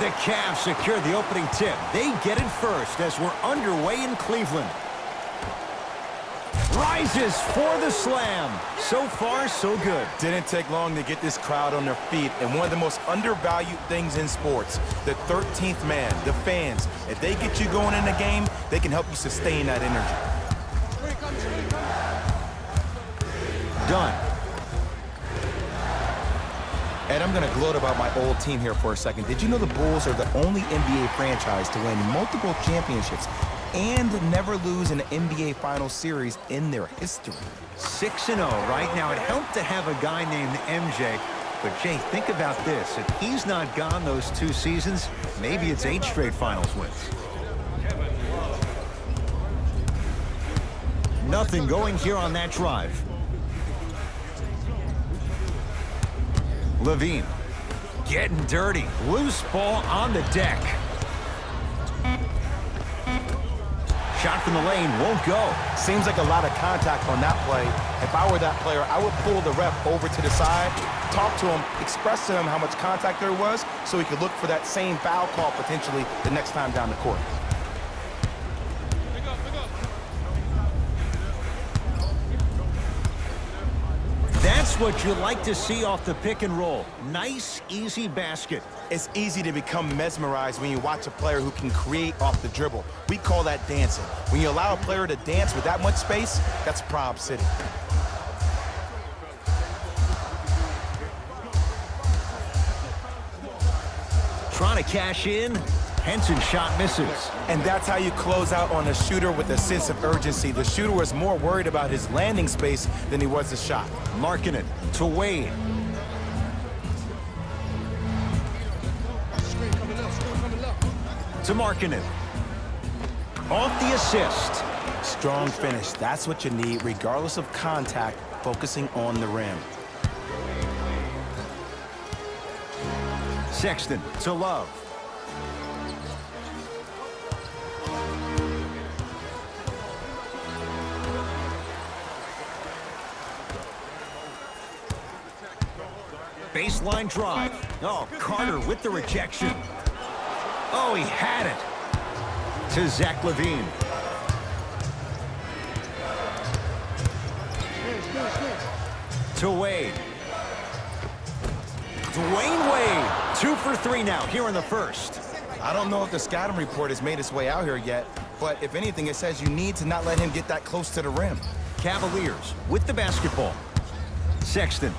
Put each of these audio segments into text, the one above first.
The Cavs secure the opening tip. They get it first as we're underway in Cleveland. Rises for the slam. So far, so good. Didn't take long to get this crowd on their feet. And one of the most undervalued things in sports, the 13th man, the fans. If they get you going in the game, they can help you sustain that energy. Done. And I'm going to gloat about my old team here for a second. Did you know the Bulls are the only NBA franchise to win multiple championships and never lose an NBA Finals series in their history? 6-0 right now. It helped to have a guy named MJ. But, Jay, think about this. If he's not gone those 2 seasons, maybe it's 8 straight Finals wins. Nothing going here on that drive. Levine getting dirty. Loose ball on the deck. Shot from the lane won't go. Seems like a lot of contact on that play. If I were that player, I would pull the ref over to the side, talk to him, express to him how much contact there was so he could look for that same foul call potentially the next time down the court. That's what you like to see off the pick and roll. Nice, easy basket. It's easy to become mesmerized when you watch a player who can create off the dribble. We call that dancing. When you allow a player to dance with that much space, that's Prob City. Trying to cash in. Henson's shot misses. And that's how you close out on a shooter with a sense of urgency. The shooter was more worried about his landing space than he was the shot. Marking it to Wade. To Markkanen. Off the assist. Strong finish. That's what you need, regardless of contact, focusing on the rim. Sexton to Love. Baseline drive. Oh, Carter with the rejection. Oh, he had it. To Zach LaVine. To Wade. Dwayne Wade. 2 for 3 now here in the first. I don't know if the scouting report has made its way out here yet, but if anything, it says you need to not let him get that close to the rim. Cavaliers with the basketball. Sexton.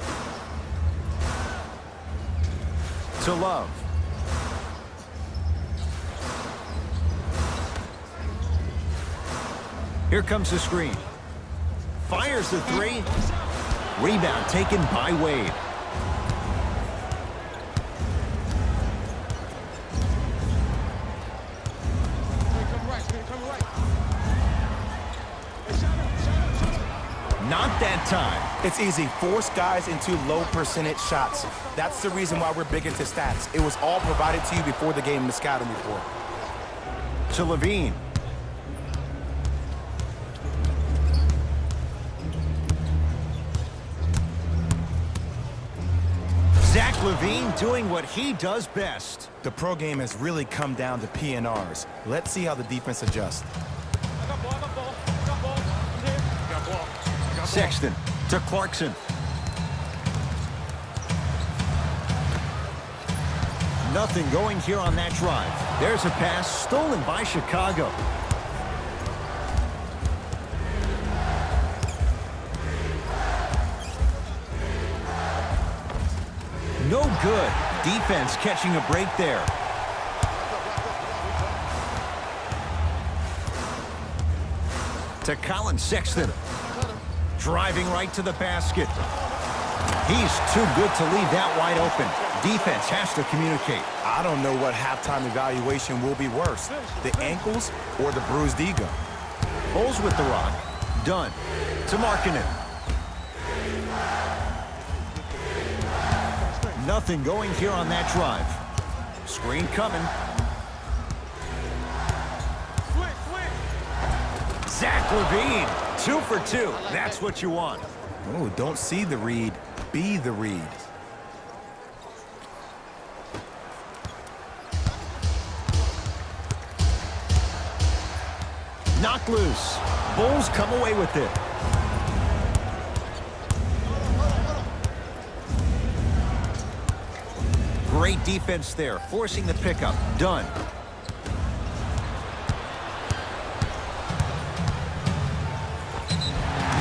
To Love. Here comes the screen. Fires the 3. Rebound taken by Wade. Not that time. It's easy. Force guys into low percentage shots. That's the reason why we're big into stats. It was all provided to you before the game in the scouting report. To Levine. Zach LaVine doing what he does best. The pro game has really come down to P&Rs. Let's see how the defense adjusts. Sexton to Clarkson. Nothing going here on that drive. There's a pass stolen by Chicago. No good. Defense catching a break there. To Colin Sexton. Driving right to the basket. He's too good to leave that wide open. Defense has to communicate. I don't know what halftime evaluation will be worse, the ankles or the bruised ego. Bulls with the rock. Done. To Markkanen. Nothing going here on that drive. Screen coming. Zach LaVine. 2 for 2. That's what you want. Oh, don't see the read. Be the read. knocked loose. Bulls come away with it. Great defense there, forcing the pickup. Done.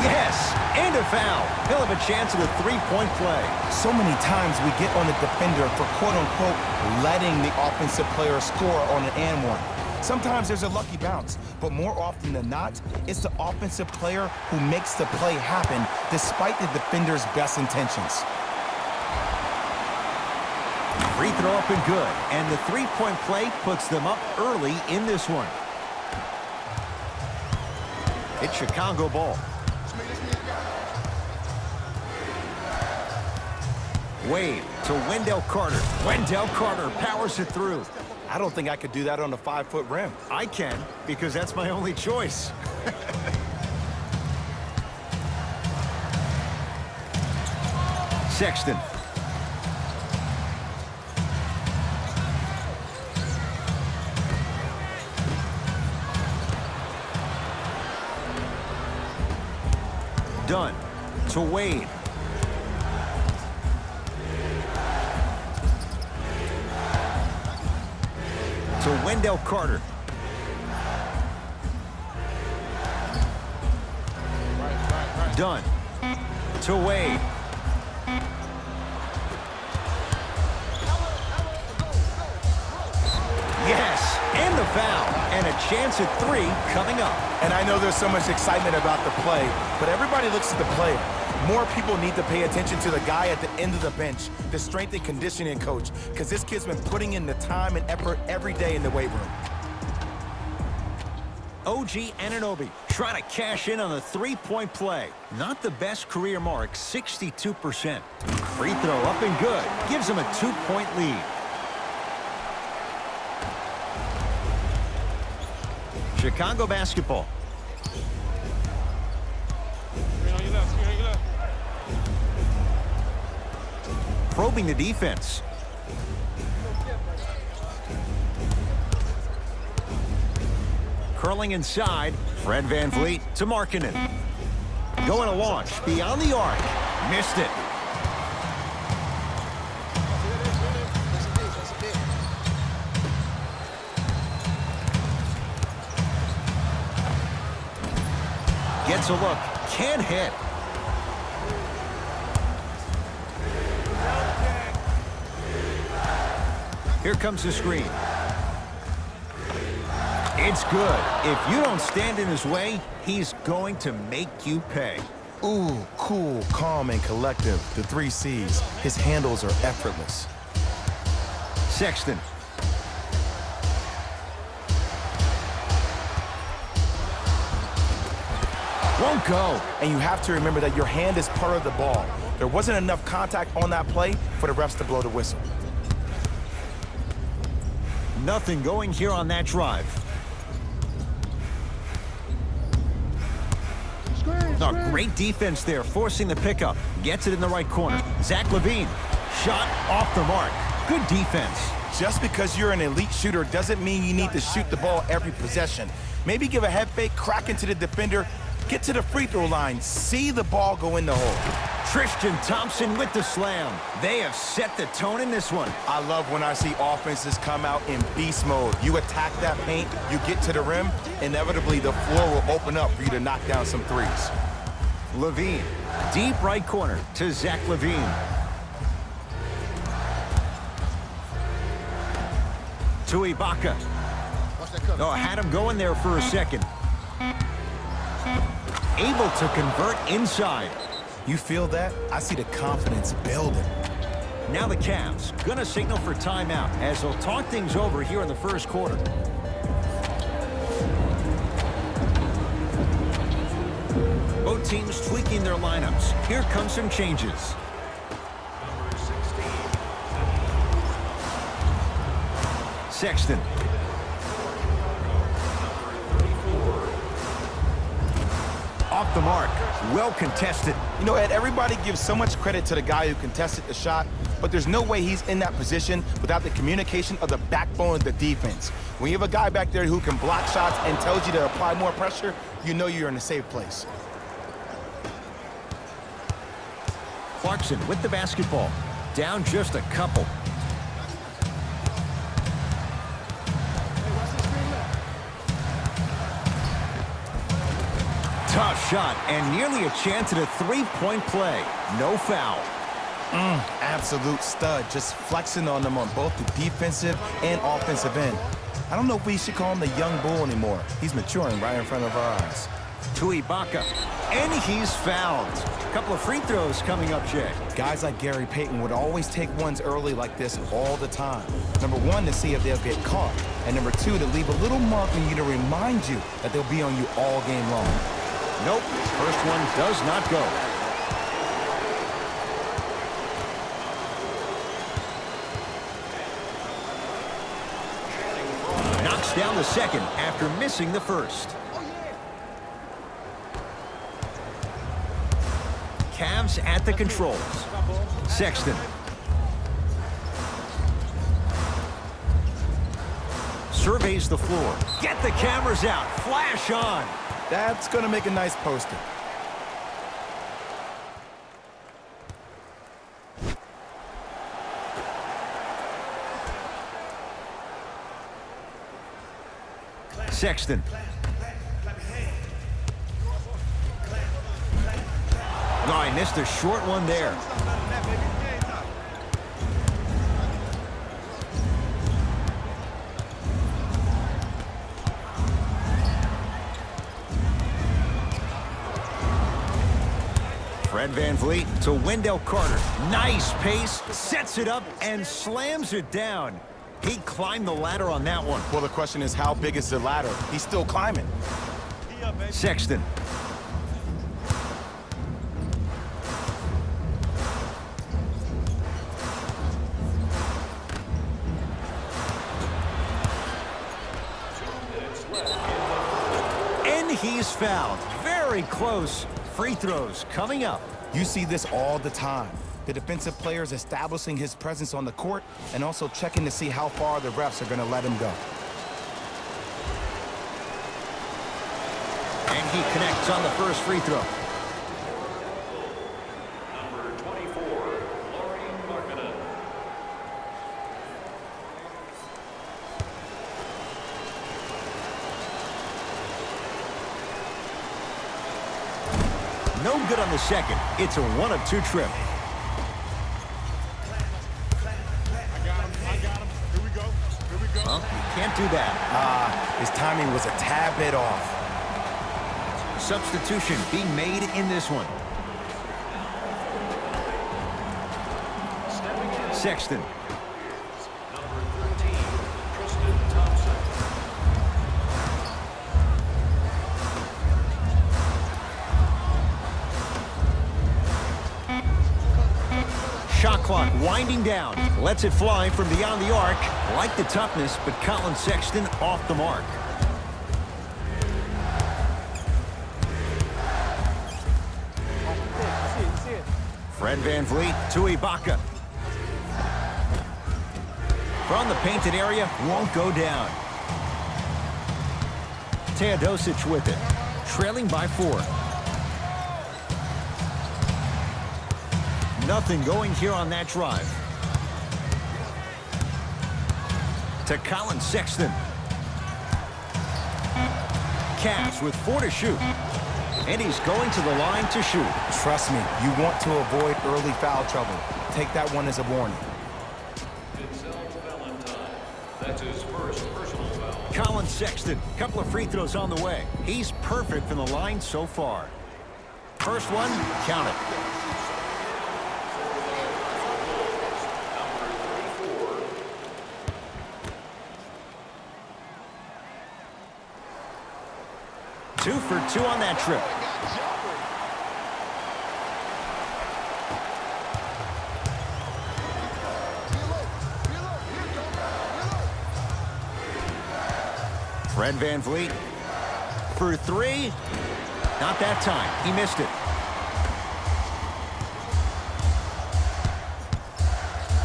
Yes, and a foul. He'll have a chance at a three-point play. So many times we get on the defender for quote-unquote letting the offensive player score on an and one. Sometimes there's a lucky bounce, but more often than not, it's the offensive player who makes the play happen despite the defender's best intentions. Free throw up and good, and the three-point play puts them up early in this one. It's Chicago ball. Wade to Wendell Carter. Wendell Carter powers it through. I don't think I could do that on a 5-foot rim. I can, because that's my only choice. Sexton. Done to Wade. To Wendell Carter. Done to Wade. Yes, and the foul, and a chance at three coming up. And I know there's so much excitement about the play, but everybody looks at the player. More people need to pay attention to the guy at the end of the bench, the strength and conditioning coach, because this kid's been putting in the time and effort every day in the weight room. OG Anunoby trying to cash in on the three-point play. Not the best career mark, 62%. Free throw up and good. Gives him a 2-point lead. Chicago basketball. Probing the defense. Curling inside. Fred VanVleet to Markkanen. Going to launch beyond the arc. Missed it. Gets a look. Can't hit. Here comes the screen. It's good. If you don't stand in his way, he's going to make you pay. Ooh, cool, calm, and collective. The 3 C's. His handles are effortless. Sexton. Won't go. And you have to remember that your hand is part of the ball. There wasn't enough contact on that play for the refs to blow the whistle. Nothing going here on that drive. Oh, great defense there, forcing the pickup. Gets it in the right corner. Zach LaVine. Shot off the mark. Good defense. Just because you're an elite shooter doesn't mean you need to shoot the ball every possession. Maybe give a head fake, crack into the defender, get to the free throw line, see the ball go in the hole. Tristan Thompson with the slam. They have set the tone in this one. I love when I see offenses come out in beast mode. You attack that paint, you get to the rim, inevitably the floor will open up for you to knock down some threes. LaVine, deep right corner to Zach LaVine. To Ibaka. Oh, had him going there for a second. Able to convert inside. You feel that? I see the confidence building. Now the Cavs gonna signal for timeout as they'll talk things over here in the first quarter. Both teams tweaking their lineups. Here come some changes. Sexton. Off the mark. Well contested. You know, Ed, everybody gives so much credit to the guy who contested the shot, but there's no way he's in that position without the communication of the backbone of the defense. When you have a guy back there who can block shots and tells you to apply more pressure, you know you're in a safe place. Clarkson with the basketball. Down just a couple. Tough shot and nearly a chance at a three-point play. No foul. Absolute stud, just flexing on them on both the defensive and offensive end. I don't know if we should call him the young bull anymore. He's maturing right in front of our eyes. To Ibaka, and he's fouled. A couple of free throws coming up, Jay. Guys like Gary Payton would always take ones early like this all the time. Number one, to see if they'll get caught. And number two, to leave a little mark on you to remind you that they'll be on you all game long. Nope, first one does not go. Knocks down the second after missing the first. Cavs at the controls. Sexton. Surveys the floor. Get the cameras out. Flash on. That's going to make a nice poster. Sexton. No, I missed a short one there. Fred VanVleet to Wendell Carter. Nice pace, sets it up, and slams it down. He climbed the ladder on that one. Well, the question is, how big is the ladder? He's still climbing. Sexton. And he's fouled. Very close. Free throws coming up. You see this all the time. The defensive players establishing his presence on the court and also checking to see how far the refs are going to let him go. And he connects on the first free throw. Number 24, Lauri Markkanen. No good on the second. It's a 1-of-2 trip. Well, you can't do that. His timing was a tad bit off. Substitution being made in this one. Sexton. Number 13, Tristan Thompson. Shot clock winding down. Lets it fly from beyond the arc. Like the toughness, but Colin Sexton off the mark. Fred VanVleet to Ibaka. From the painted area, won't go down. Teodosic with it. Trailing by 4. Nothing going here on that drive. To Colin Sexton. Cavs with 4 to shoot. And he's going to the line to shoot. Trust me, you want to avoid early foul trouble. Take that one as a warning. That's his first personal foul. Colin Sexton, couple of free throws on the way. He's perfect from the line so far. First one, count it. Two for 2 on that trip. Fred VanVleet for 3. Not that time. He missed it.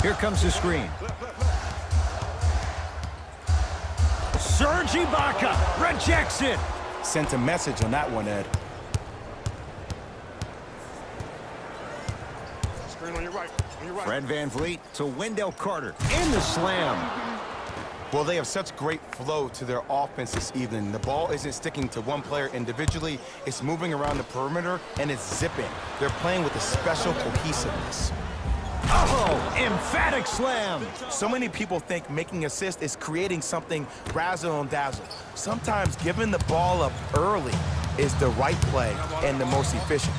Here comes the screen. Serge Ibaka rejects it. Sent a message on that one, Ed. Screen on your right. Fred VanVleet to Wendell Carter in the slam. Well, they have such great flow to their offense this evening. The ball isn't sticking to one player individually. It's moving around the perimeter, and it's zipping. They're playing with a special cohesiveness. Oh, emphatic slam. So many people think making assists is creating something razzle and dazzle. Sometimes giving the ball up early is the right play and the most efficient.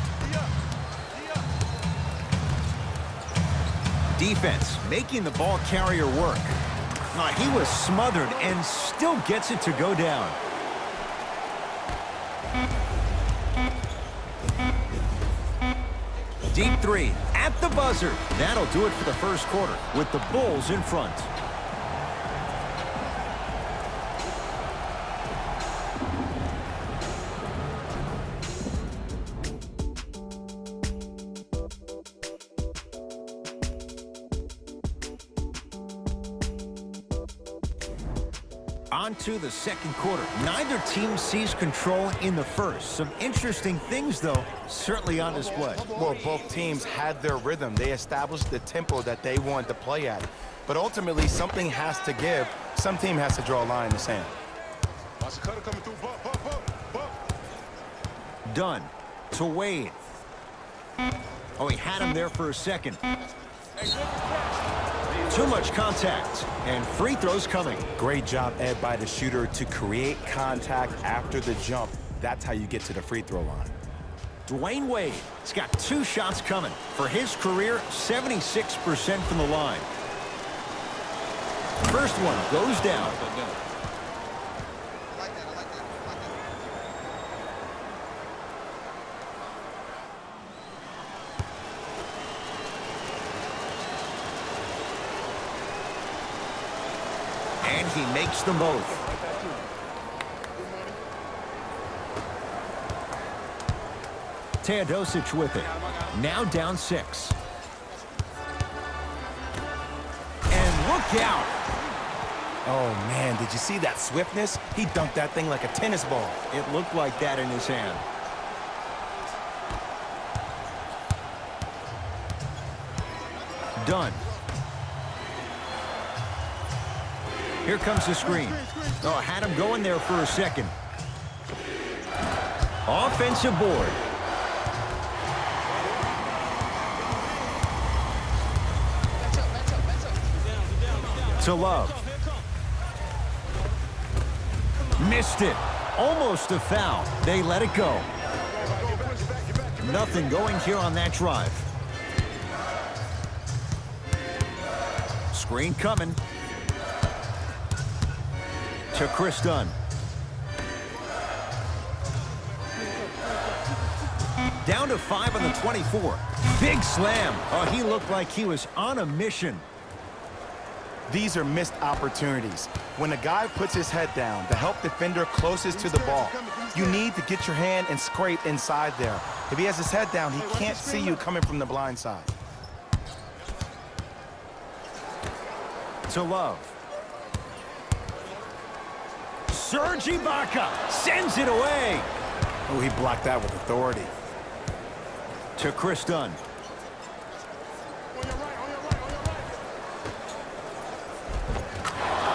Defense making the ball carrier work. He was smothered and still gets it to go down. Deep three at the buzzer. That'll do it for the first quarter with the Bulls in front. On to the second quarter. Neither team sees control in the first. Some interesting things, though, certainly on display. Well, both teams had their rhythm. They established the tempo that they wanted to play at. But ultimately, something has to give. Some team has to draw a line in the sand. Dunn to Wade. Oh, he had him there for a second. Too much contact, and free throws coming. Great job, Ed, by the shooter to create contact after the jump. That's how you get to the free throw line. Dwayne Wade has got 2 shots coming. For his career, 76% from the line. First one goes down. And he makes them both. Teodosic with it. Now down 6. And look out. Oh, man, did you see that swiftness? He dunked that thing like a tennis ball. It looked like that in his hand. Dunn. Here comes the screen. Oh, had him going there for a second. Offensive board. To Love. Missed it. Almost a foul. They let it go. Nothing going here on that drive. Screen coming. To Chris Dunn. Down to 5 on the 24. Big slam. Oh, he looked like he was on a mission. These are missed opportunities. When a guy puts his head down, the help defender closest to the ball, you need to get your hand and scrape inside there. If he has his head down, he can't see you coming from the blind side. To Love. Serge Ibaka sends it away. Oh, he blocked that with authority. To Chris Dunn.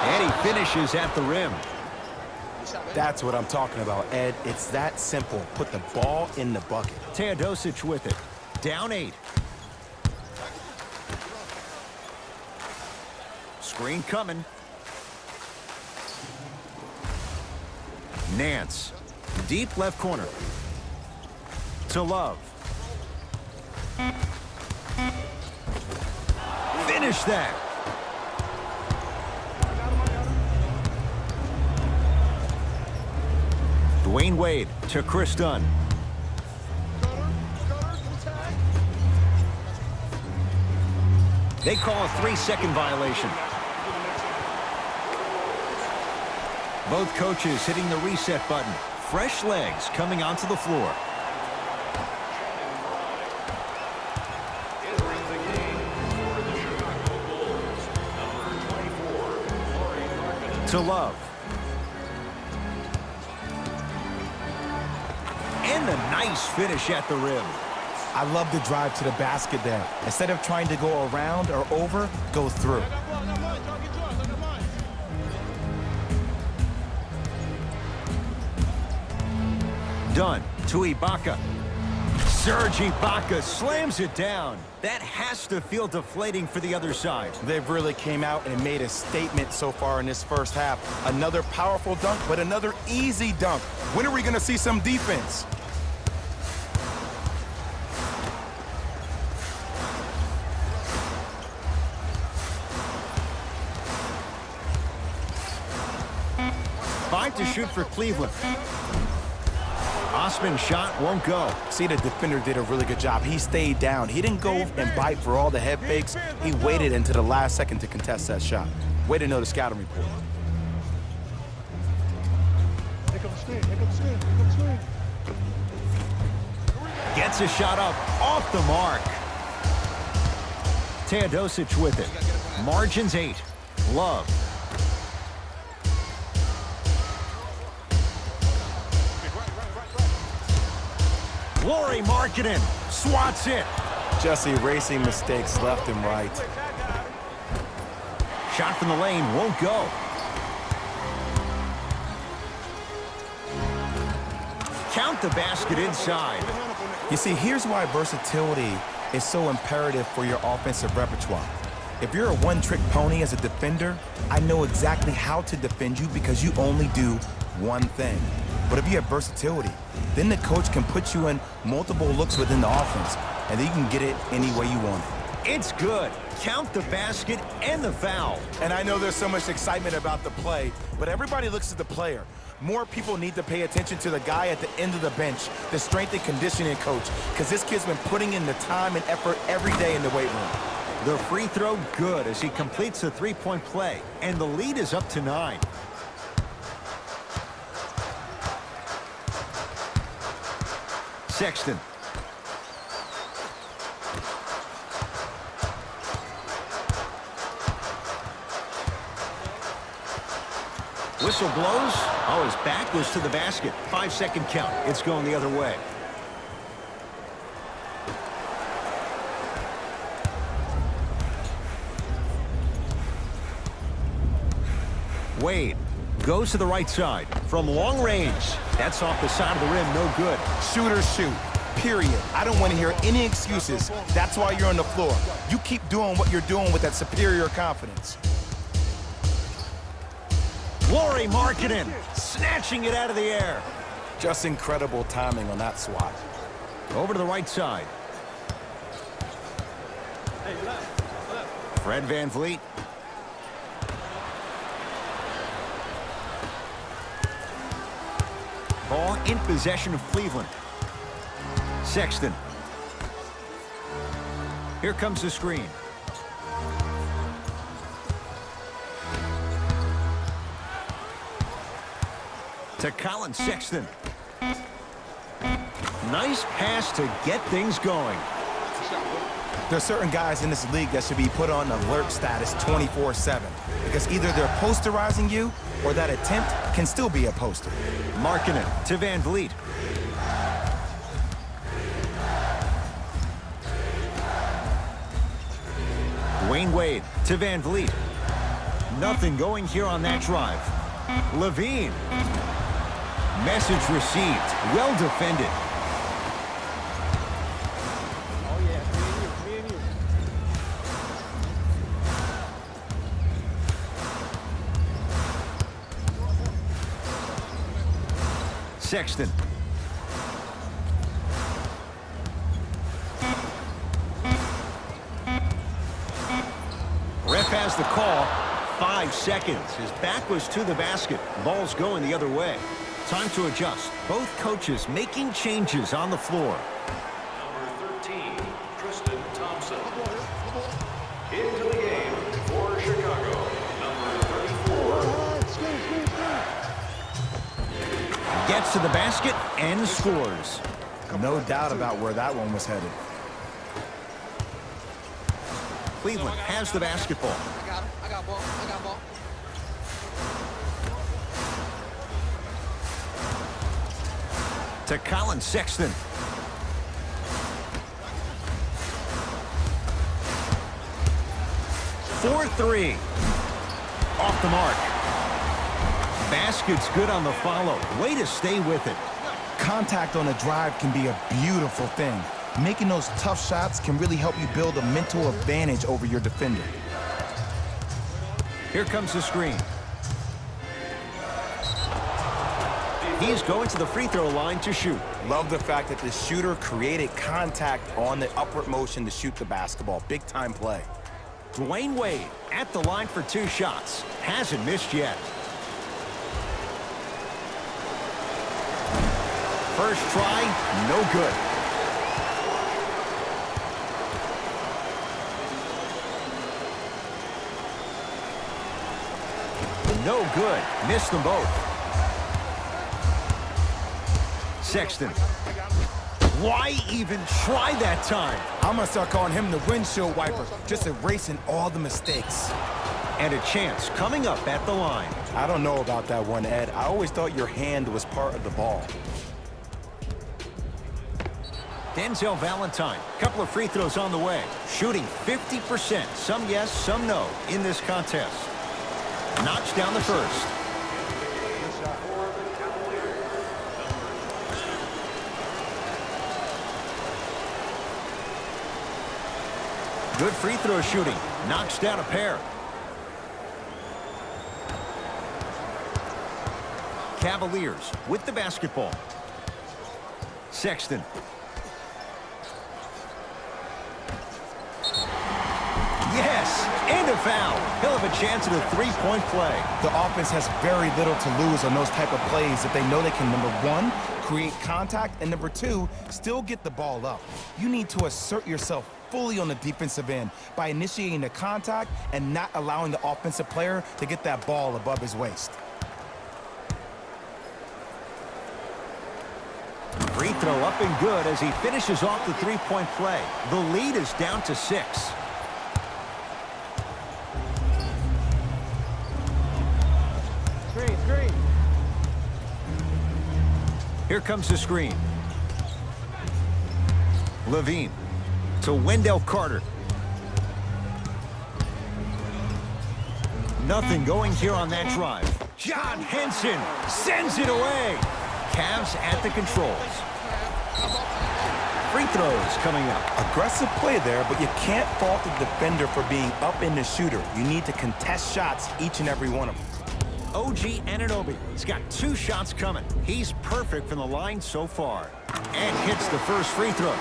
And he finishes at the rim. That's what I'm talking about, Ed. It's that simple. Put the ball in the bucket. Teodosic with it. Down 8. Screen coming. Nance. Deep left corner. To Love. Finish that. Dwayne Wade to Chris Dunn. They call a 3-second violation. Both coaches hitting the reset button. Fresh legs coming onto the floor. Entering the game for the Chicago Bulls, to Love. And a nice finish at the rim. I love the drive to the basket there. Instead of trying to go around or over, go through. Done to Ibaka. Serge Ibaka slams it down. That has to feel deflating for the other side. They've really came out and made a statement so far in this first half. Another powerful dunk, but another easy dunk. When are we going to see some defense? Five to shoot for Cleveland. Osman's shot won't go. See, the defender did a really good job. He stayed down. He didn't go and bite for all the head fakes. He waited until the last second to contest that shot. Way to know the scouting report. Here comes screen. Here comes screen. Here comes screen. Gets a shot up off the mark. Teodosic with it. Margins 8. Love. Lauri Markkanen swats it. Just erasing mistakes left and right. Shot from the lane won't go. Count the basket inside. You see, here's why versatility is so imperative for your offensive repertoire. If you're a one-trick pony as a defender, I know exactly how to defend you because you only do one thing. But if you have versatility, then the coach can put you in multiple looks within the offense, and then you can get it any way you want it. It's good. Count the basket and the foul. And I know there's so much excitement about the play, but everybody looks at the player. More people need to pay attention to the guy at the end of the bench, the strength and conditioning coach, because this kid's been putting in the time and effort every day in the weight room. The free throw good as he completes the three-point play, and the lead is up to 9. Sexton. Whistle blows. Oh, his back goes to the basket. 5-second count. It's going the other way. Wade goes to the right side from long range. That's off the side of the rim, no good. Shooters shoot, period. I don't want to hear any excuses. That's why you're on the floor. You keep doing what you're doing with that superior confidence. Lauri Markkanen snatching it out of the air. Just incredible timing on that swat. Over to the right side. Fred VanVleet. Ball in possession of Cleveland. Sexton. Here comes the screen. To Colin Sexton. Nice pass to get things going. There's certain guys in this league that should be put on alert status 24/7 because either they're posterizing you or that attempt can still be a poster. Markkanen to VanVleet. Dwayne Wade to VanVleet. Nothing going here on that drive. Levine. Message received. Well defended. Oh, yeah. Me and you. Sexton. Ref has the call. 5 seconds. His back was to the basket. Ball's going the other way. Time to adjust. Both coaches making changes on the floor. Number 13, Tristan Thompson. Into the game for Chicago, number 34. Gets to the basket and scores. No doubt about where that one was headed. Cleveland has the basketball. I got him. I got ball. I got ball. to Colin Sexton. For three. Off the mark. Basket's good on the follow. Way to stay with it. Contact on a drive can be a beautiful thing. Making those tough shots can really help you build a mental advantage over your defender. Here comes the screen. He's going to the free throw line to shoot. Love the fact that the shooter created contact on the upward motion to shoot the basketball. Big time play. Dwayne Wade at the line for 2 shots. Hasn't missed yet. First try, no good. No good. Missed them both. Sexton. Why even try that time? I'm going to start calling him the windshield wiper, just erasing all the mistakes. And a chance coming up at the line. I don't know about that one, Ed. I always thought your hand was part of the ball. Denzel Valentine, couple of free throws on the way. Shooting 50%, some yes, some no, in this contest. Knocks down the first. Good free throw shooting. Knocks down a pair. Cavaliers with the basketball. Sexton. Yes, and a foul. He'll have a chance at a three-point play. The offense has very little to lose on those type of plays if they know they can, number one, create contact, and number two, still get the ball up. You need to assert yourself fully on the defensive end by initiating the contact and not allowing the offensive player to get that ball above his waist. Free throw up and good as he finishes off the three-point play. The lead is down to 6. Screen. Here comes the screen. Levine to Wendell Carter. Nothing going here on that drive. John Henson sends it away. Cavs at the controls. Free throws coming up. Aggressive play there, but you can't fault the defender for being up in the shooter. You need to contest shots, each and every one of them. OG Anunoby has got 2 shots coming. He's perfect from the line so far. And hits the first free throw.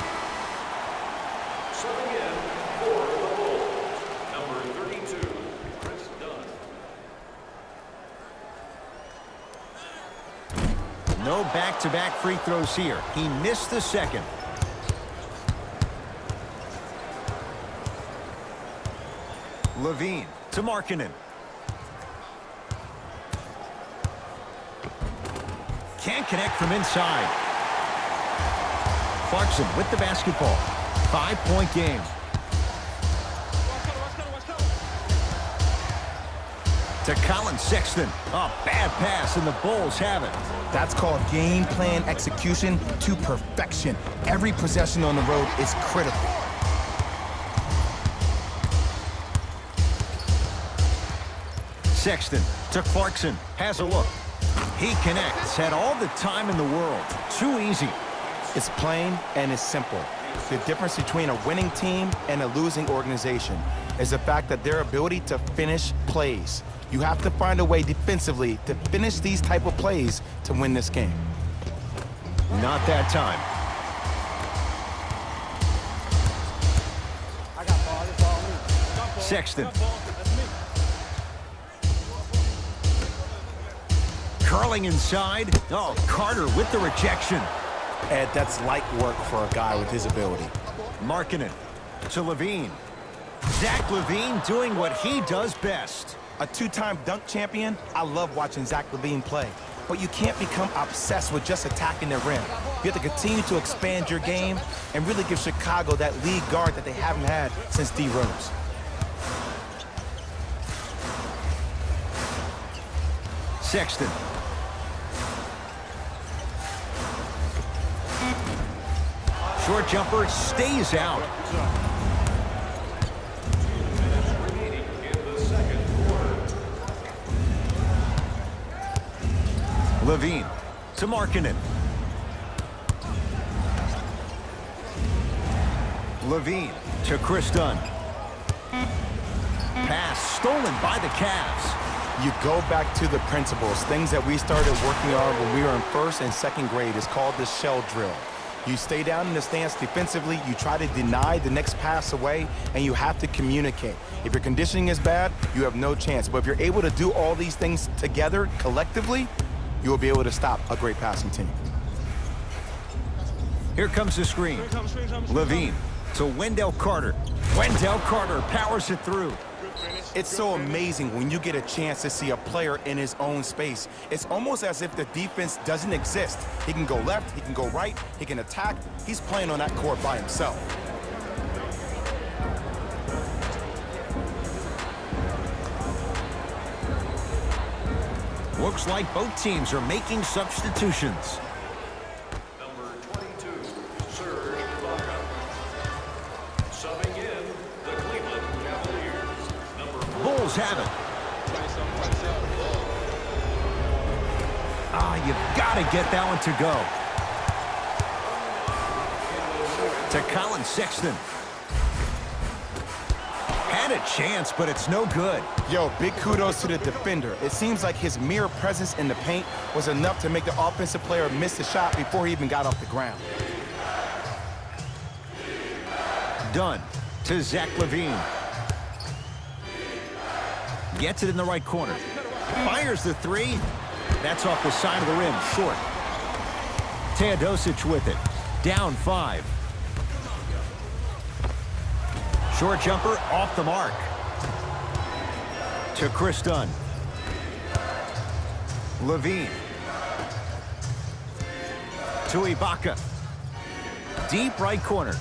Serving in for the Bulls, number 32, Chris Dunn. No back-to-back free throws here. He missed the second. Levine to Markkanen. Can't connect from inside. Clarkson with the basketball. 5-point game. To Colin Sexton. A bad pass, and the Bulls have it. That's called game plan execution to perfection. Every possession on the road is critical. Sexton to Clarkson. Has a look. He connects. Had all the time in the world. Too easy. It's plain and it's simple. The difference between a winning team and a losing organization is the fact that their ability to finish plays. You have to find a way defensively to finish these type of plays to win this game. Not that time. I got ball. It's all me. Sexton. That's me. Curling inside. Oh, Carter with the rejection. Ed, that's light work for a guy with his ability. Markkanen to Levine. Zach Levine doing what he does best. A 2-time dunk champion, I love watching Zach Levine play. But you can't become obsessed with just attacking the rim. You have to continue to expand your game and really give Chicago that lead guard that they haven't had since D. Rose. Short jumper stays out. Remaining in the second quarter. Levine to Markkanen. Levine to Chris Dunn. Pass stolen by the Cavs. You go back to the principles, things that we started working on when we were in first and second grade. Is called the shell drill. You stay down in the stance defensively, you try to deny the next pass away, and you have to communicate. If your conditioning is bad, you have no chance. But if you're able to do all these things together, collectively, you will be able to stop a great passing team. Here comes the screen. Levine to Wendell Carter. Wendell Carter powers it through. It's so amazing when you get a chance to see a player in his own space. It's almost as if the defense doesn't exist. He can go left, he can go right, he can attack. He's playing on that court by himself. Looks like both teams are making substitutions. Number 22, Serge Ibaka. Subbing in the Cleveland Cavaliers. Number 4. Bulls have it. You've got to get that one to go. To Colin Sexton. Had a chance, but it's no good. Yo, big kudos to the defender. It seems like his mere presence in the paint was enough to make the offensive player miss the shot before he even got off the ground. Dunn to Zach Levine. Gets it in the right corner. Fires the three. That's off the side of the rim, short. Teodosic with it. Down 5. Short jumper off the mark. To Chris Dunn. Levine. To Ibaka. Deep right corner.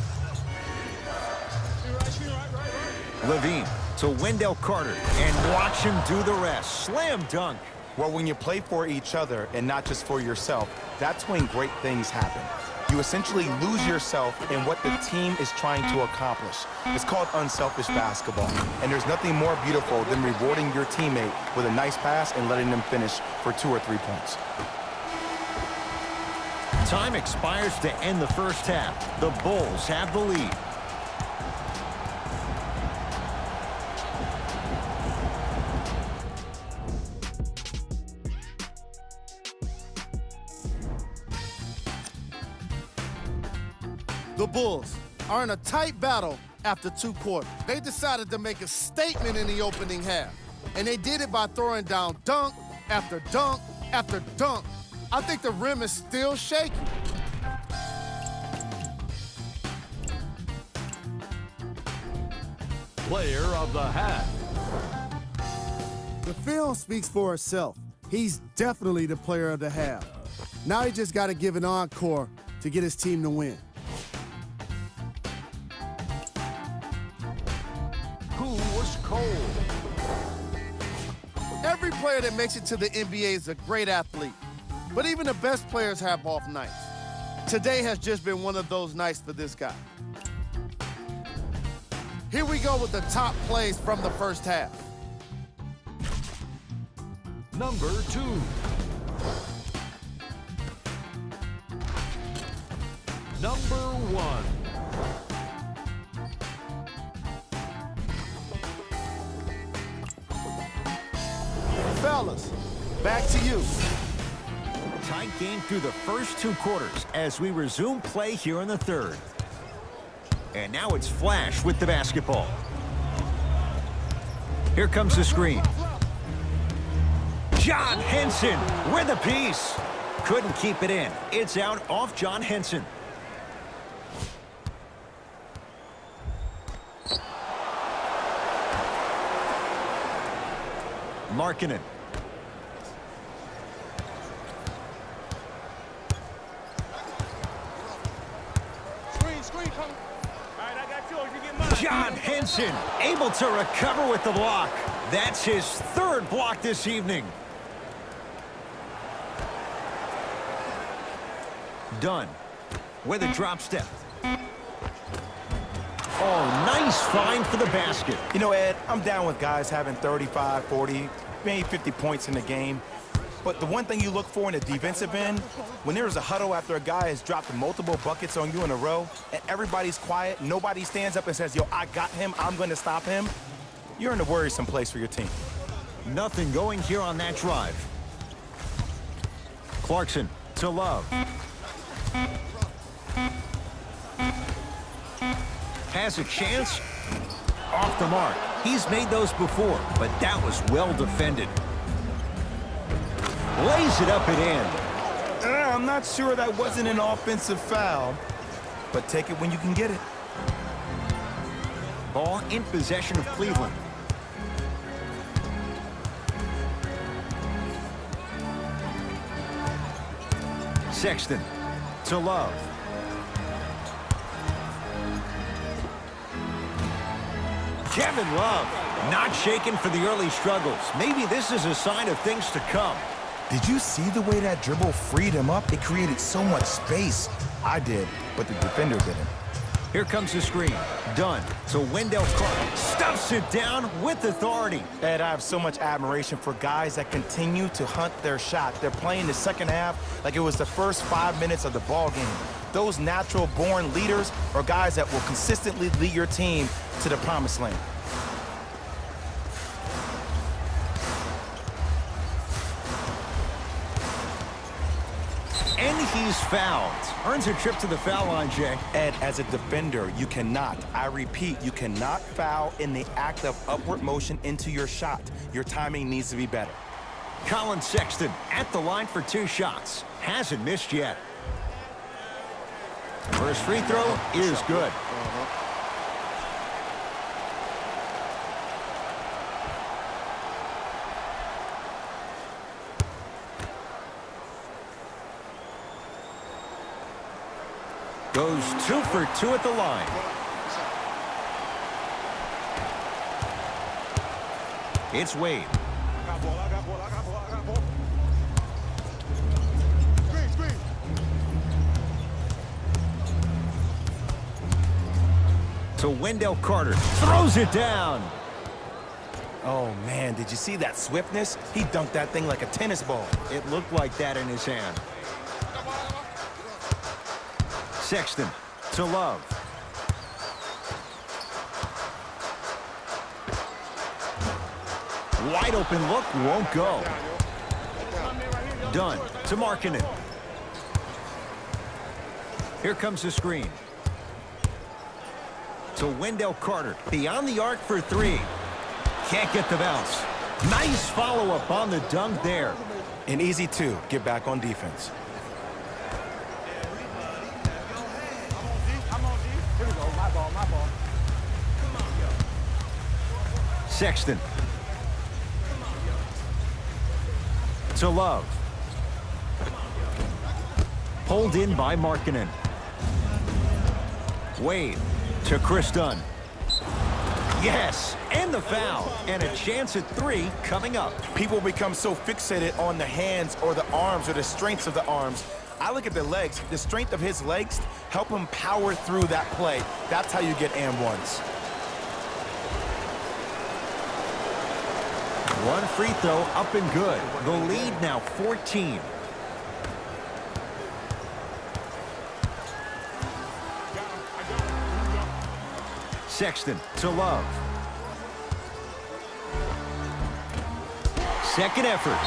Levine to Wendell Carter. And watch him do the rest. Slam dunk. Well, when you play for each other and not just for yourself, that's when great things happen. You essentially lose yourself in what the team is trying to accomplish. It's called unselfish basketball. And there's nothing more beautiful than rewarding your teammate with a nice pass and letting them finish for 2 or 3 points. Time expires to end the first half. The Bulls have the lead. The Bulls are in a tight battle after 2 quarters. They decided to make a statement in the opening half, and they did it by throwing down dunk after dunk after dunk. I think the rim is still shaky. Player of the half. The film speaks for itself. He's definitely the player of the half. Now he just got to give an encore to get his team to win. Who was cold? Every player that makes it to the NBA is a great athlete, but even the best players have off nights. Today has just been one of those nights for this guy. Here we go with the top plays from the first half. Number 2. Number 1. Fellas, back to you. Tight game through the first 2 quarters as we resume play here in the third. And now it's Flash with the basketball. Here comes the screen. John Henson with a piece. Couldn't keep it in. It's out off John Henson. Markkanen. Screen, come. All right, I got yours. You get mine. John Henson able to recover with the block. That's his 3rd block this evening. Dunn with a drop step. Oh, nice find for the basket. You know, Ed, I'm down with guys having 35, 40, maybe 50 points in the game. But the one thing you look for in the defensive end, when there's a huddle after a guy has dropped multiple buckets on you in a row, and everybody's quiet, nobody stands up and says, yo, I got him, I'm going to stop him, you're in a worrisome place for your team. Nothing going here on that drive. Clarkson to Love. Has a chance. Off the mark. He's made those before, but that was well defended. Lays it up and in. I'm not sure that wasn't an offensive foul, but take it when you can get it. Ball in possession of Cleveland. Sexton to Love. Kevin Love not shaken for the early struggles. Maybe this is a sign of things to come. Did you see the way that dribble freed him up? It created so much space. I did, but the defender didn't. Here comes the screen. Dunn to Wendell Carter. Stuffs it down with authority. Ed, I have so much admiration for guys that continue to hunt their shot. They're playing the second half like it was the first 5 minutes of the ball game. Those natural-born leaders are guys that will consistently lead your team to the promised land. And he's fouled. Earns a trip to the foul line, Jay. Ed, as a defender, you cannot, I repeat, you cannot foul in the act of upward motion into your shot. Your timing needs to be better. Colin Sexton at the line for 2 shots. Hasn't missed yet. First free throw is good. Goes 2 for 2 at the line. It's Wade. To Wendell Carter. Throws it down. Oh, man, did you see that swiftness? He dunked that thing like a tennis ball. It looked like that in his hand. Sexton to Love. Wide open look, won't go. Dunn to Markkanen. Here comes the screen. To Wendell Carter, beyond the arc for 3. Can't get the bounce. Nice follow-up on the dunk there. An easy 2, get back on defense. Sexton to Love. Pulled in by Markkanen. Wade to Chris Dunn. Yes, and the foul. And a chance at 3 coming up. People become so fixated on the hands or the arms or the strengths of the arms. I look at the legs. The strength of his legs help him power through that play. That's how you get and ones. 1 free throw up and good. The lead now 14. Sexton to Love. Second effort.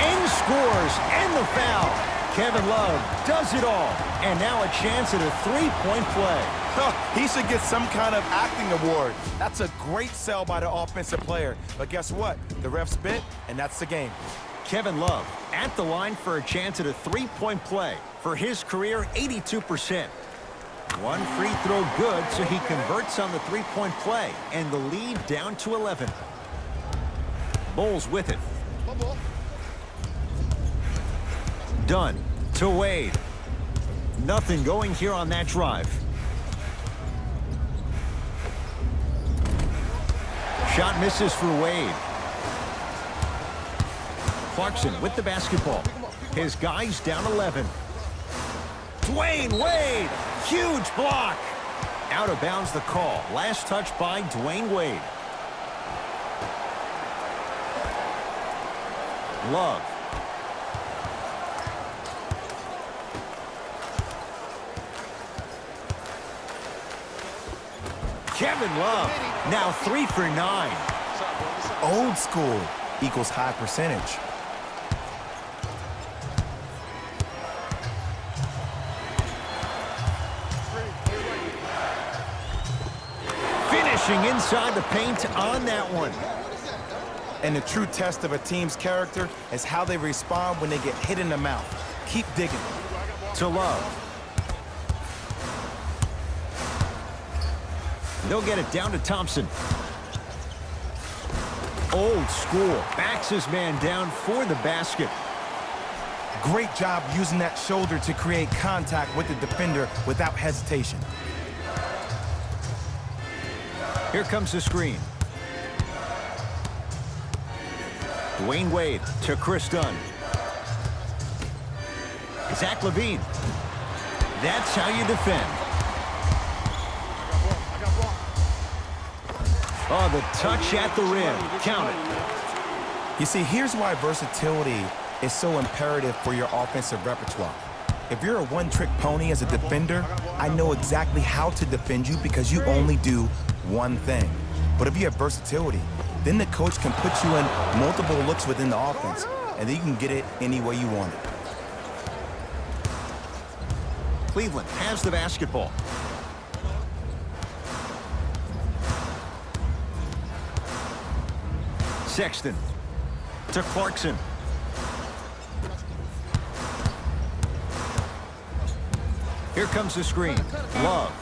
And scores. And the foul. Kevin Love does it all. And now a chance at a 3-point play. He should get some kind of acting award. That's a great sell by the offensive player. But guess what? The refs bit, and that's the game. Kevin Love at the line for a chance at a 3-point play. For his career, 82%. 1 free throw good, so he converts on the 3-point play. And the lead down to 11. Bulls with it. Dunn to Wade. Nothing going here on that drive. Shot misses for Wade. Clarkson with the basketball. His guys down 11. Dwayne Wade, huge block. Out of bounds the call. Last touch by Dwayne Wade. Love. Kevin Love, now 3 for 9. Old school equals high percentage. Finishing inside the paint on that one. And the true test of a team's character is how they respond when they get hit in the mouth. Keep digging. To Love. They'll get it down to Thompson. Old school. Backs his man down for the basket. Great job using that shoulder to create contact with the defender without hesitation. Here comes the screen. Dwayne Wade to Chris Dunn. Zach LaVine. That's how you defend. Oh, the touch at the rim. Count it. You see, here's why versatility is so imperative for your offensive repertoire. If you're a one-trick pony as a defender, I know exactly how to defend you because you only do one thing. But if you have versatility, then the coach can put you in multiple looks within the offense, and then you can get it any way you want it. Cleveland has the basketball. Sexton to Clarkson. Here comes the screen. Love.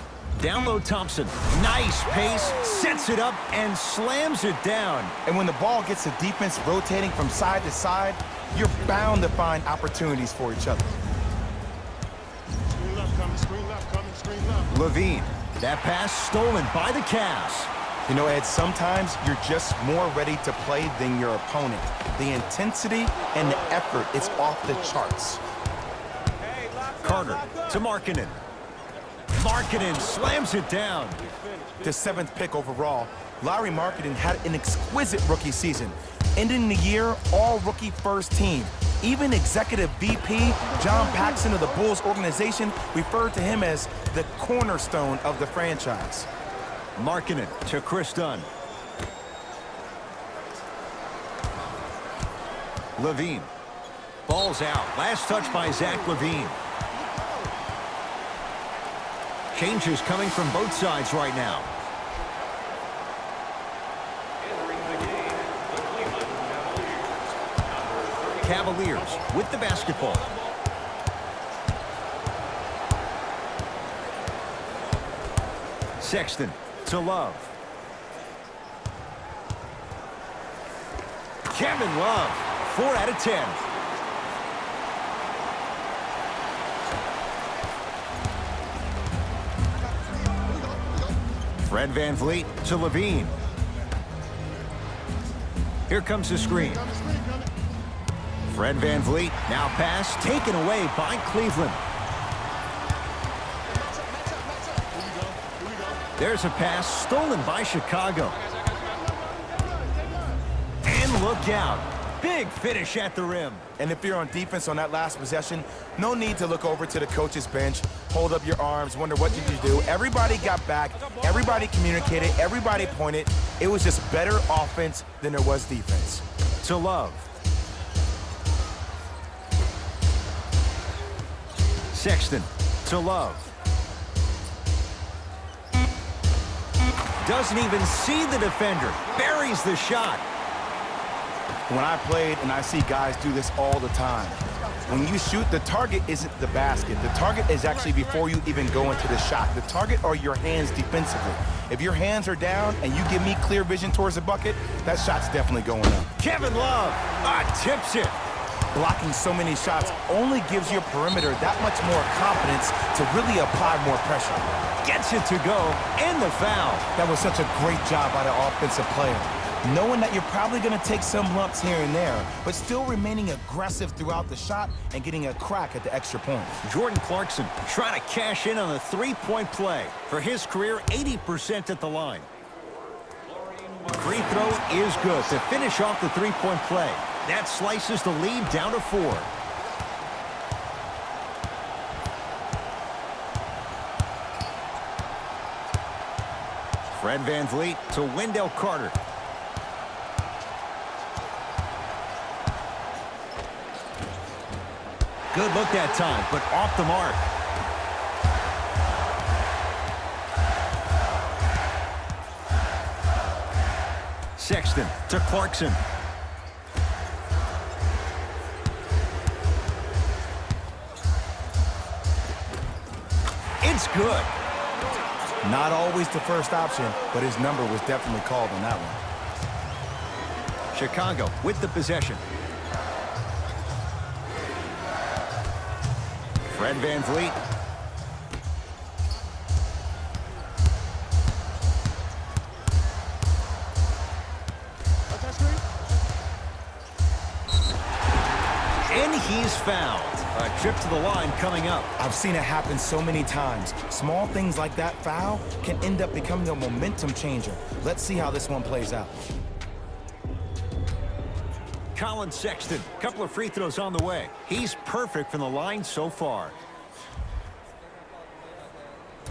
Down low Thompson. Nice pace. Sets it up and slams it down. And when the ball gets the defense rotating from side to side, you're bound to find opportunities for each other. Screen left coming, screen left coming, screen left. LaVine. That pass stolen by the Cavs. You know, Ed, sometimes you're just more ready to play than your opponent. The intensity and the effort is off the charts. Carter to Markkanen. Markkanen slams it down. The 7th pick overall, Lauri Markkanen had an exquisite rookie season, ending the year all-rookie first team. Even executive VP John Paxson of the Bulls organization referred to him as the cornerstone of the franchise. Markkanen to Chris Dunn. LaVine. Ball's out. Last touch by Zach LaVine. Changes coming from both sides right now. Entering the game, the Cleveland Cavaliers. Cavaliers with the basketball. Sexton to Love. Kevin Love, 4 out of 10. Fred VanVleet to LaVine. Here comes the screen. Fred VanVleet, now pass taken away by Cleveland. There's a pass stolen by Chicago. And look out. Big finish at the rim. And if you're on defense on that last possession, no need to look over to the coach's bench, hold up your arms, wonder what did you do. Everybody got back, everybody communicated, everybody pointed. It was just better offense than there was defense. To Love. Sexton to Love. Doesn't even see the defender. Buries the shot. When I played, and I see guys do this all the time, when you shoot, the target isn't the basket. The target is actually before you even go into the shot. The target are your hands defensively. If your hands are down and you give me clear vision towards the bucket, that shot's definitely going up. Kevin Love tips it. Blocking so many shots only gives your perimeter that much more confidence to really apply more pressure. Gets it to go, and the foul. That was such a great job by the offensive player. knowing that you're probably going to take some lumps here and there, but still remaining aggressive throughout the shot and getting a crack at the extra point. Jordan Clarkson trying to cash in on a three-point play. For his career, 80% at the line. Free throw is good to finish off the three-point play. That slices the lead down to 4. Fred VanVleet to Wendell Carter. Good look that time, but off the mark. Sexton to Clarkson. It's good. Not always the first option, but his number was definitely called on that one. Chicago with the possession. Fred VanVleet. And he's fouled. A trip to the line coming up. I've seen it happen so many times. Small things like that foul can end up becoming a momentum changer. Let's see how this one plays out. Colin Sexton, couple of free throws on the way. He's perfect from the line so far.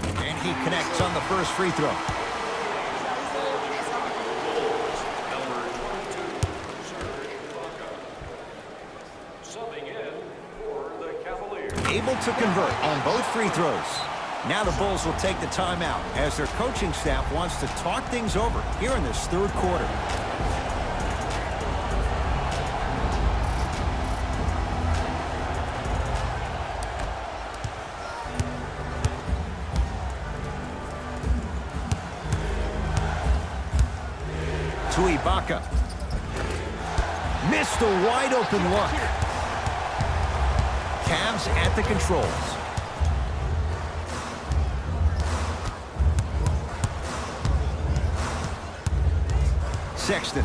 And he connects on the first free throw. Subbing in for the Cavaliers. Able to convert on both free throws. Now the Bulls will take the timeout as their coaching staff wants to talk things over here in this third quarter. To Ibaka. Missed a wide open look. Cavs at the controls. Sexton.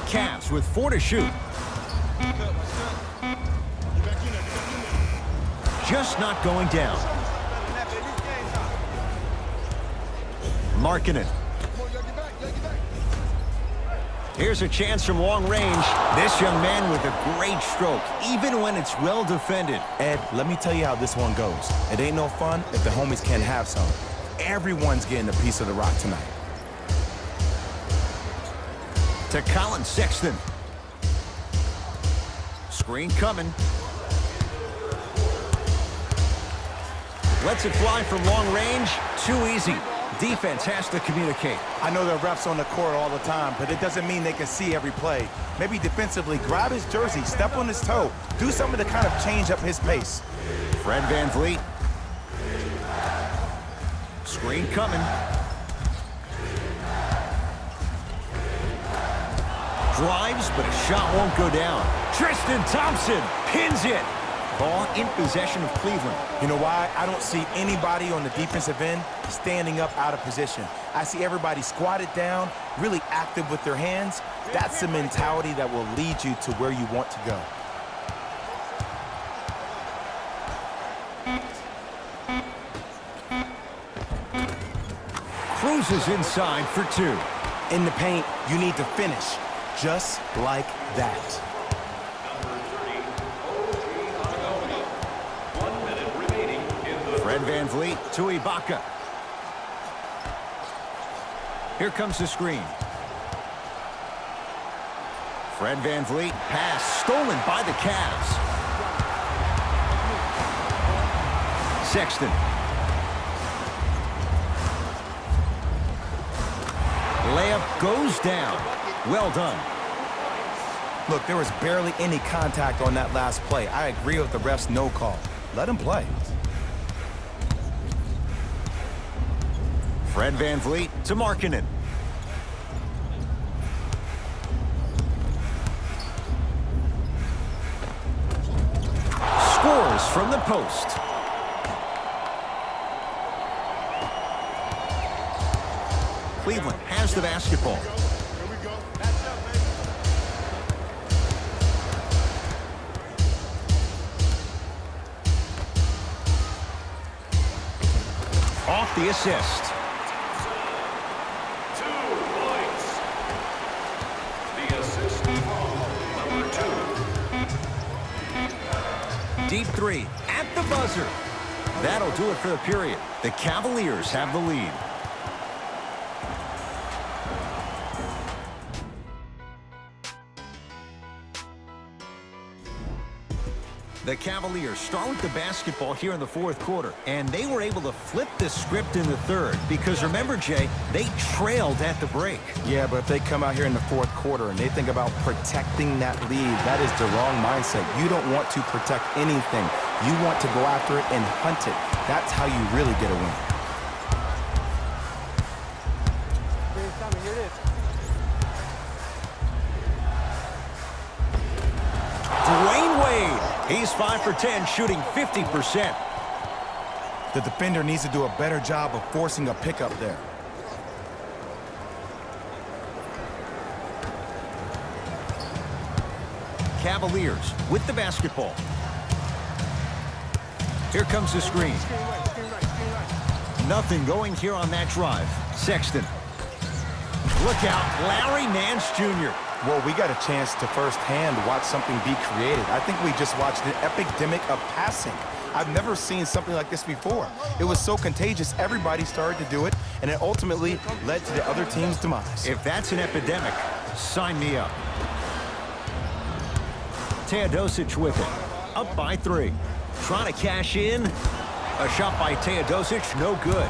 Cavs with 4 to shoot. Just not going down. Markkanen. Here's a chance from long range. This young man with a great stroke, even when it's well defended. Ed, let me tell you how this one goes. It ain't no fun if the homies can't have some. Everyone's getting a piece of the rock tonight. To Colin Sexton. Screen coming. Lets it fly from long range. Too easy. Defense has to communicate. I know there are refs on the court all the time, but it doesn't mean they can see every play. Maybe defensively, grab his jersey, step on his toe, do something to kind of change up his pace. Fred VanVleet. Screen coming. Drives, but a shot won't go down. Tristan Thompson pins it. Ball in possession of Cleveland. You know why? I don't see anybody on the defensive end standing up out of position. I see everybody squatted down, really active with their hands. That's the mentality that will lead you to where you want to go. Cruises inside for 2. In the paint, you need to finish just like that. Fred VanVleet to Ibaka. Here comes the screen. Fred VanVleet pass stolen by the Cavs. Sexton. Layup goes down. Well done. Look, there was barely any contact on that last play. I agree with the ref's no call. Let him play. Fred VanVleet to Markkanen. Scores from the post. Cleveland has the basketball. Here we go. That's up, baby. Off the assist. 2 points. The assist from number 2. Deep three at the buzzer. That'll do it for the period. The Cavaliers have the lead. The Cavaliers start with the basketball here in the fourth quarter, and they were able to flip the script in the third because, remember, Jay, they trailed at the break. Yeah, but if they come out here in the fourth quarter and they think about protecting that lead, that is the wrong mindset. You don't want to protect anything. You want to go after it and hunt it. That's how you really get a win. Dwayne Wade, he's 5 for 10, shooting 50%. The defender needs to do a better job of forcing a pickup there. Cavaliers with the basketball. Here comes the screen. Nothing going here on that drive. Sexton. Look out, Larry Nance Jr. Well, we got a chance to firsthand watch something be created. I think we just watched an epidemic of passing. I've never seen something like this before. It was so contagious, everybody started to do it, and it ultimately led to the other team's demise. If that's an epidemic, sign me up. Teodosic with it. Up by 3. Trying to cash in. A shot by Teodosic, no good.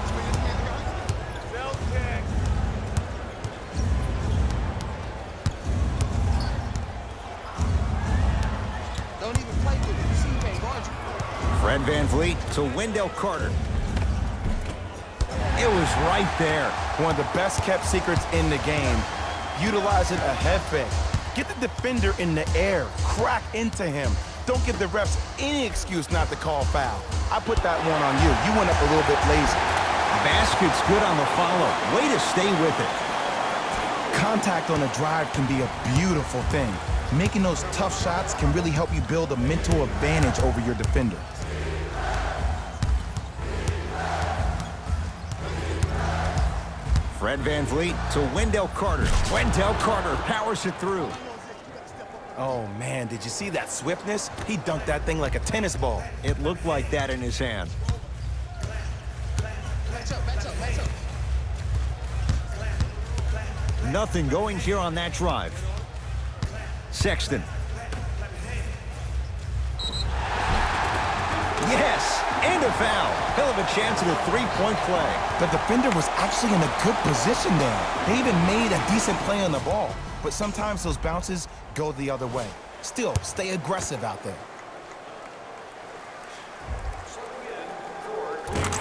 Don't even play with it. See, babe, aren't you? Fred VanVleet to Wendell Carter. It was right there. One of the best kept secrets in the game. Utilizing a head fake. Get the defender in the air. Crack into him. Don't give the refs any excuse not to call foul. I put that one on you. You went up a little bit lazy. Basket's good on the follow. Way to stay with it. Contact on a drive can be a beautiful thing. Making those tough shots can really help you build a mental advantage over your defender. Fred VanVleet to Wendell Carter. Wendell Carter powers it through. Oh, man, did you see that swiftness? He dunked that thing like a tennis ball. It looked like that in his hand. Match up. Nothing going here on that drive. Sexton. Yes, and a foul. He'll have a chance at a three-point play. The defender was actually in a good position there. They even made a decent play on the ball. But sometimes those bounces go the other way. Still, stay aggressive out there.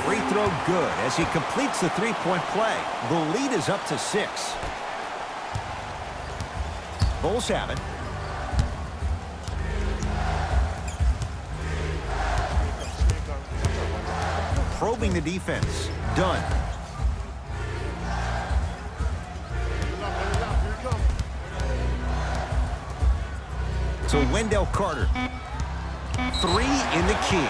Free throw good as he completes the three-point play. The lead is up to 6. Bulls have it. Probing the defense. Done. To Wendell Carter. 3 in the key.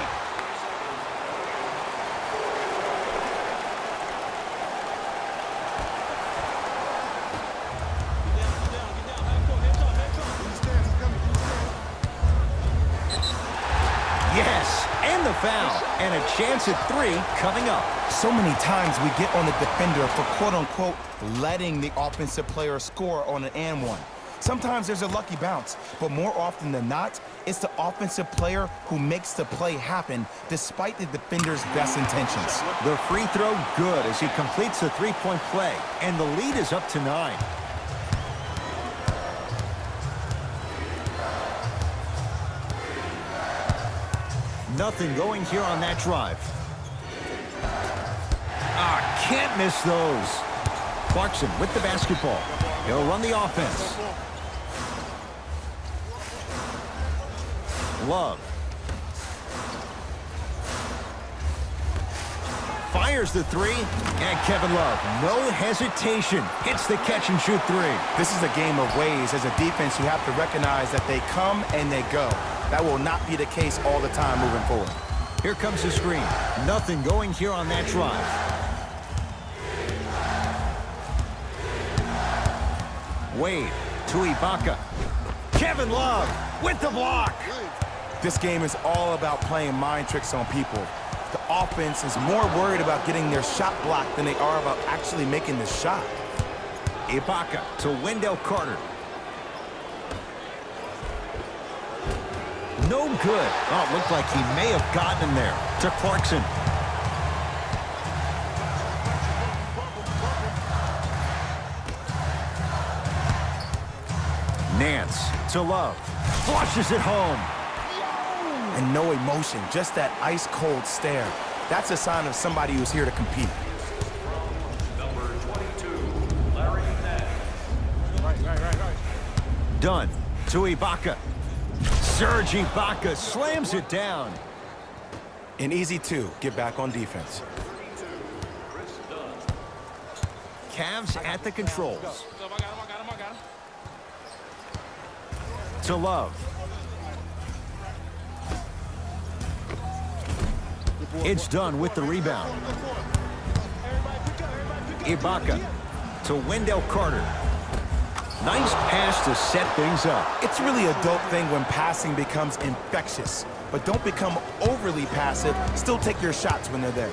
Yes, and the foul. And a chance at 3 coming up. So many times we get on the defender for quote-unquote letting the offensive player score on an and one. Sometimes there's a lucky bounce, but more often than not, it's the offensive player who makes the play happen despite the defender's best intentions. The free throw good as he completes the three-point play. And the lead is up to 9. Nothing going here on that drive. Can't miss those. Clarkson with the basketball. He'll run the offense. Love. fires the three. And Kevin Love, no hesitation, hits the catch-and-shoot three. This is a game of ways. As a defense, you have to recognize that they come and they go. That will not be the case all the time moving forward. Here comes the screen. Nothing going here on that drive. Wade to Ibaka. Kevin Love with the block. This game is all about playing mind tricks on people. The offense is more worried about getting their shot blocked than they are about actually making the shot. Ibaka to Wendell Carter. No good. Oh, it looked like he may have gotten him there. To Clarkson. Nance to Love. Flushes it home. And no emotion, just that ice-cold stare. That's a sign of somebody who's here to compete. Number 22, Larry Nance. Right. Dunn to Ibaka. Serge Ibaka slams it down. An easy two, get back on defense. Cavs at the controls. I got him. To Love. It's done with the rebound. Ibaka to Wendell Carter. Nice pass to set things up. It's really a dope thing when passing becomes infectious. But don't become overly passive. Still take your shots when they're there.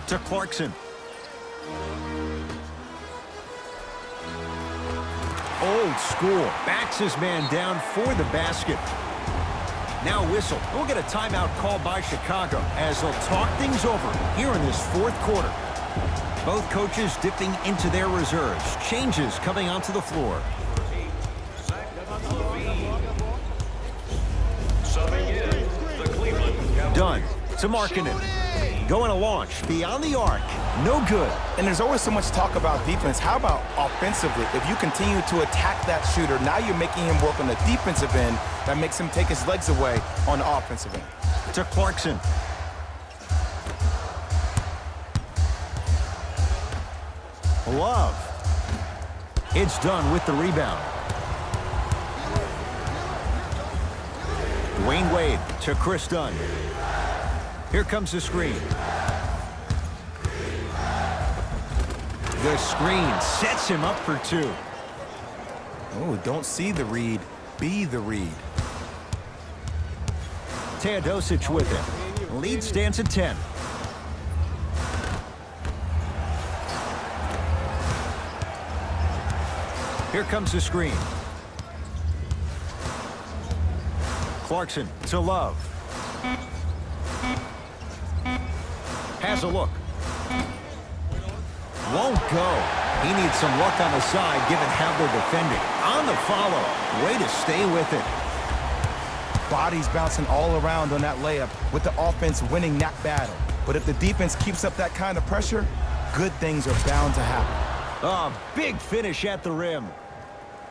To Clarkson. Old school. Backs his man down for the basket. Now whistle. We'll get a timeout called by Chicago as they'll talk things over here in this fourth quarter. Both coaches dipping into their reserves. Changes coming onto the floor. Subbing in, the Cleveland Cavaliers. Dunn to Markkanen. Going to launch beyond the arc. No good. And there's always so much talk about defense. How about offensively? If you continue to attack that shooter, now you're making him work on the defensive end. That makes him take his legs away on the offensive end. To Clarkson. Love. It's done with the rebound. Dwayne Wade to Chris Dunn. Here comes the screen. The screen sets him up for two. Oh, don't see the read, be the read. Teodosic with it. Lead stands at 10. Here comes the screen. Clarkson to Love. Has a look. Won't go. He needs some luck on the side given how they're defending. On the follow. Way to stay with it. Bodies bouncing all around on that layup with the offense winning that battle. But if the defense keeps up that kind of pressure, good things are bound to happen. A big finish at the rim.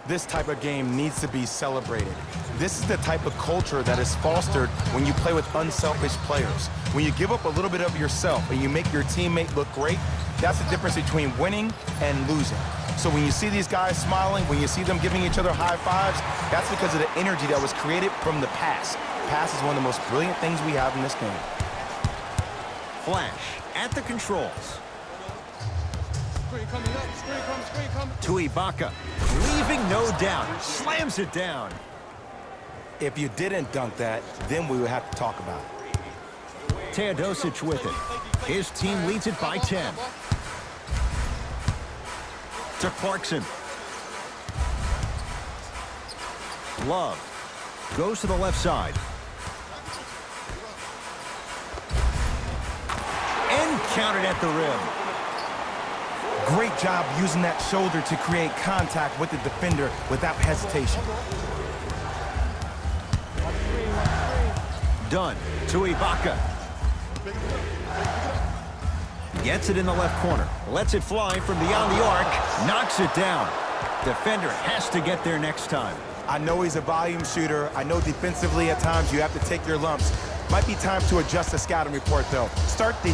This type of game needs to be celebrated. This is the type of culture that is fostered when you play with unselfish players. When you give up a little bit of yourself and you make your teammate look great, that's the difference between winning and losing. So when you see these guys smiling, when you see them giving each other high fives, that's because of the energy that was created from the pass. Pass is one of the most brilliant things we have in this game. Flash at the controls. Screen coming. To Ibaka. Leaving no doubt. Slams it down. If you didn't dunk that, then we would have to talk about it. Teodosic with it. His team leads it by 10. To Clarkson. Love. Goes to the left side. And counted at the rim. Great job using that shoulder to create contact with the defender without hesitation. Dunn to Ibaka. Gets it in the left corner. Lets it fly from beyond the arc. Knocks it down. Defender has to get there next time. I know he's a volume shooter. I know defensively at times you have to take your lumps. Might be time to adjust the scouting report, though. Start the